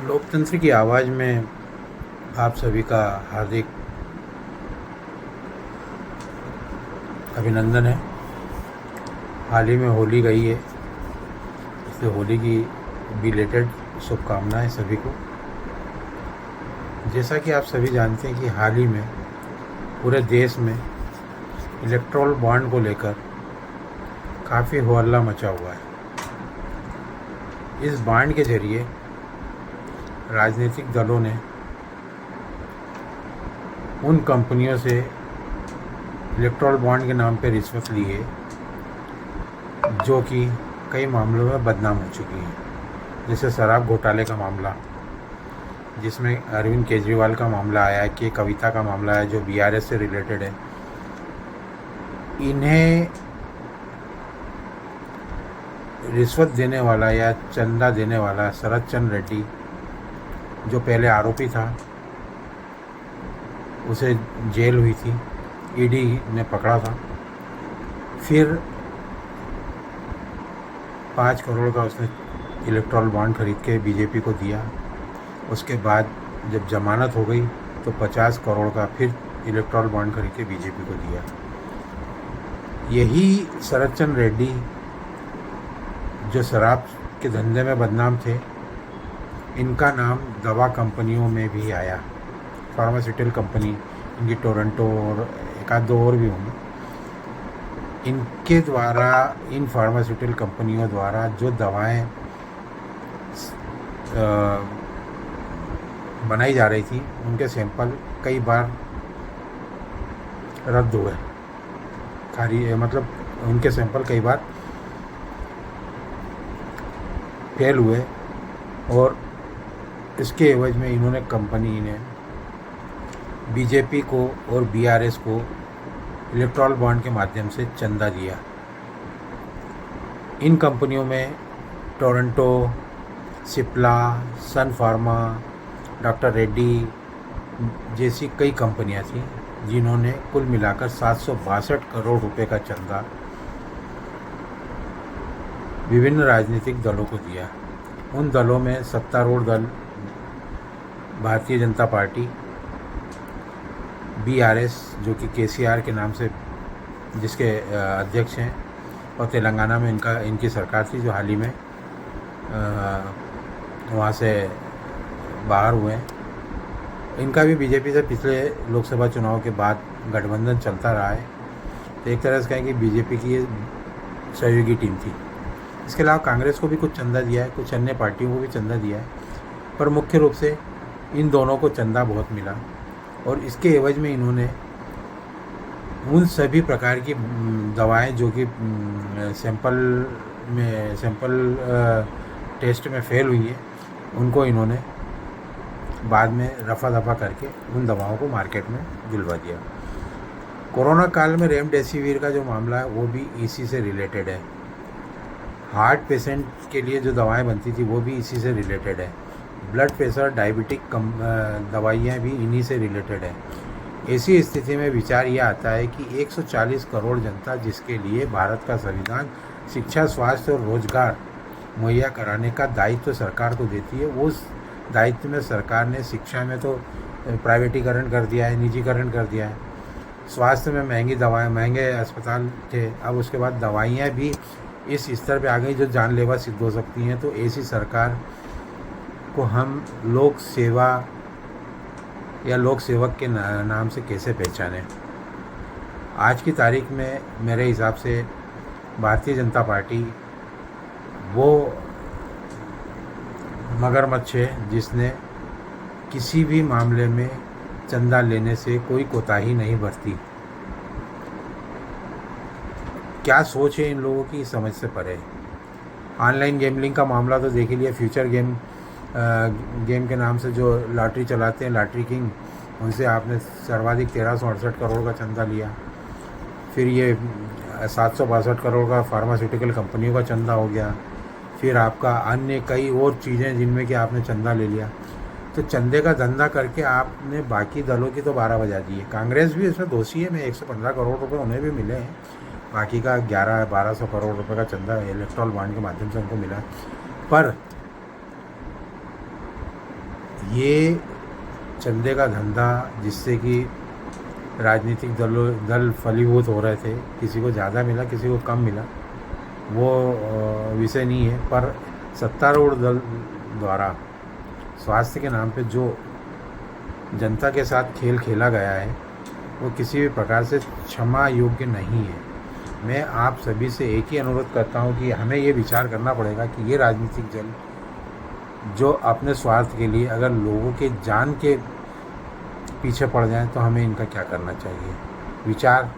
लोकतंत्र की आवाज़ में आप सभी का हार्दिक अभिनंदन है। हाल ही में होली गई है, इसलिए होली की बिलेटेड शुभकामनाएं सभी को। जैसा कि आप सभी जानते हैं कि हाल ही में पूरे देश में इलेक्टोरल बॉन्ड को लेकर काफ़ी हो हल्ला मचा हुआ है। इस बॉन्ड के जरिए राजनीतिक दलों ने उन कंपनियों से इलेक्टोरल बॉन्ड के नाम पर रिश्वत ली है जो कि कई मामलों में बदनाम हो चुकी है। जैसे शराब घोटाले का मामला, जिसमें अरविंद केजरीवाल का मामला आया है, कि कविता का मामला है जो बीआरएस से रिलेटेड है। इन्हें रिश्वत देने वाला या चंदा देने वाला शरद चंद्र रेड्डी, जो पहले आरोपी था, उसे जेल हुई थी, ईडी ने पकड़ा था। फिर 5 करोड़ का उसने इलेक्टोरल बॉन्ड खरीद के बीजेपी को दिया। उसके बाद जब जमानत हो गई तो 50 करोड़ का फिर इलेक्टोरल बॉन्ड खरीद के बीजेपी को दिया। यही शरद चंद्र रेड्डी, जो शराब के धंधे में बदनाम थे, इनका नाम दवा कंपनियों में भी आया। फार्मास्यूटिकल कंपनी इनकी टोरंटो और एक आध दो और भी होंगी। इनके द्वारा, इन फार्मास्यूटिकल कंपनियों द्वारा जो दवाएं बनाई जा रही थी, उनके सैंपल कई बार रद्द हुए, मतलब उनके सैंपल कई बार फेल हुए। और इसके एवज में इन्होंने, कंपनी ने बीजेपी को और बीआरएस को इलेक्टोरल बॉन्ड के माध्यम से चंदा दिया। इन कंपनियों में टोरंटो, सिप्ला, सन फार्मा, डॉक्टर रेड्डी जैसी कई कंपनियां थीं, जिन्होंने कुल मिलाकर 762 करोड़ रुपए का चंदा विभिन्न राजनीतिक दलों को दिया। उन दलों में सत्तारूढ़ दल भारतीय जनता पार्टी, बीआरएस जो कि केसीआर के नाम से जिसके अध्यक्ष हैं, और तेलंगाना में इनकी सरकार थी जो हाल ही में वहाँ से बाहर हुए हैं। इनका भी बीजेपी से पिछले लोकसभा चुनाव के बाद गठबंधन चलता रहा है। तो एक तरह से कहें कि बीजेपी की ये सहयोगी टीम थी। इसके अलावा कांग्रेस को भी कुछ चंदा दिया है, कुछ अन्य पार्टियों को भी चंदा दिया है, पर मुख्य रूप से इन दोनों को चंदा बहुत मिला। और इसके एवज में इन्होंने उन सभी प्रकार की दवाएं जो कि सैंपल टेस्ट में फेल हुई है, उनको इन्होंने बाद में रफा दफा करके उन दवाओं को मार्केट में दिलवा दिया। कोरोना काल में रेमडेसिविर का जो मामला है, वो भी इसी से रिलेटेड है। हार्ट पेशेंट के लिए जो दवाएं बनती थी, वो भी इसी से रिलेटेड है। ब्लड प्रेशर, डायबिटिक दवाइयाँ भी इन्हीं से रिलेटेड है। ऐसी स्थिति में विचार यह आता है कि 140 करोड़ जनता, जिसके लिए भारत का संविधान शिक्षा, स्वास्थ्य और रोजगार मुहैया कराने का दायित्व सरकार को देती है, उस दायित्व में सरकार ने शिक्षा में तो प्राइवेटीकरण कर दिया है, निजीकरण कर दिया है। स्वास्थ्य में महंगी दवाएं, महंगे अस्पताल थे, अब उसके बाद दवाइयाँ भी इस स्तर पे आ गई जो जानलेवा सिद्ध हो सकती हैं। तो ऐसी सरकार को हम लोक सेवा या लोक सेवक के नाम से कैसे पहचानें? आज की तारीख में मेरे हिसाब से भारतीय जनता पार्टी वो मगरमच्छ है जिसने किसी भी मामले में चंदा लेने से कोई कोताही नहीं बरती। क्या सोच है इन लोगों की, समझ से परे। ऑनलाइन गेमलिंग का मामला तो देख ही लिया। फ्यूचर गेम के नाम से जो लॉटरी चलाते हैं, लॉटरी किंग, उनसे आपने सर्वाधिक 1368 करोड़ का चंदा लिया। फिर ये 762 करोड़ का फार्मास्यूटिकल कंपनियों का चंदा हो गया। फिर आपका अन्य कई और चीज़ें जिनमें कि आपने चंदा ले लिया। तो चंदे का धंधा करके आपने बाकी दलों की तो 12 बजा दी है। कांग्रेस भी इसमें दोषी है। 115 करोड़ रुपए उन्हें भी मिले हैं। बाकी का 1100-1200 करोड़ रुपए का चंदा इलेक्टोरल बॉन्ड के माध्यम से उनको मिला। पर ये चंदे का धंधा जिससे कि राजनीतिक दल फलीभूत हो रहे थे, किसी को ज़्यादा मिला किसी को कम मिला, वो विषय नहीं है। पर सत्तारूढ़ दल द्वारा स्वास्थ्य के नाम पे जो जनता के साथ खेल खेला गया है वो किसी भी प्रकार से क्षमा योग्य नहीं है। मैं आप सभी से एक ही अनुरोध करता हूँ कि हमें ये विचार करना पड़ेगा कि ये राजनीतिक दल जो अपने स्वार्थ के लिए अगर लोगों के जान के पीछे पड़ जाएं तो हमें इनका क्या करना चाहिए। विचार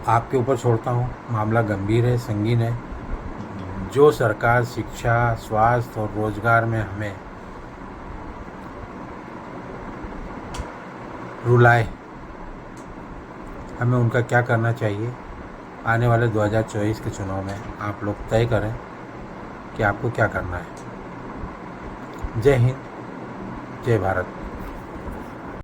आपके ऊपर छोड़ता हूँ। मामला गंभीर है, संगीन है। जो सरकार शिक्षा, स्वास्थ्य और रोजगार में हमें रुलाए, हमें उनका क्या करना चाहिए। आने वाले 2024 के चुनाव में आप लोग तय करें कि आपको क्या करना है। जय हिंद, जय भारत।